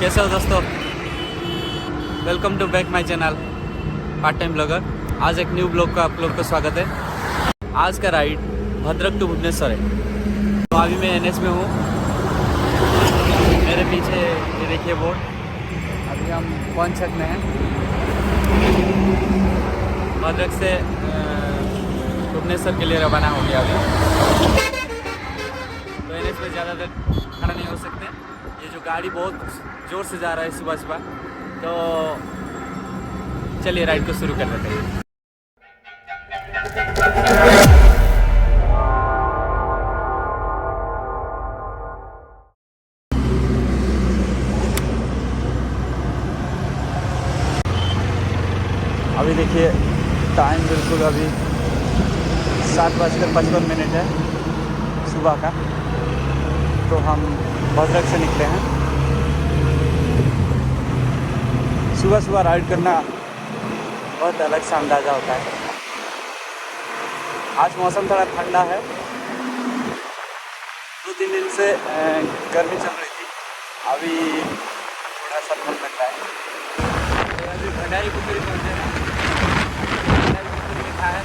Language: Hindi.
कैसे हो दोस्तों? Welcome to back my channel part time blogger. आज एक न्यू ब्लॉग का आप लोग को स्वागत है। आज का राइड भद्रक टू भुवनेश्वर है। तो अभी मैं एनएच में हूँ। मेरे पीछे ये देखिए बोर्ड। अभी हम पंचक में हैं। भद्रक से भुवनेश्वर के लिए रवाना हो गया अभी। तो एनएच में ज़्यादा देर खड़ा नहीं हो सकते। ये जो गाड़ी बहुत ज़ोर से जा रहा है सुबह सुबह, तो चलिए राइड को शुरू कर देते हैं। अभी देखिए टाइम बिल्कुल अभी 7:55 है सुबह का। तो हम भद्रक से निकले हैं। सुबह सुबह राइड करना बहुत अलग सा अंदाज़ा होता है। आज मौसम थोड़ा ठंडा है। 2-3 दिन से गर्मी चल रही थी। अभी थोड़ा सा ठंड लग रहा है। तो अभी भंडारी पुखरी पहुँचे हैं। भंडारी पुखरी लिखा है।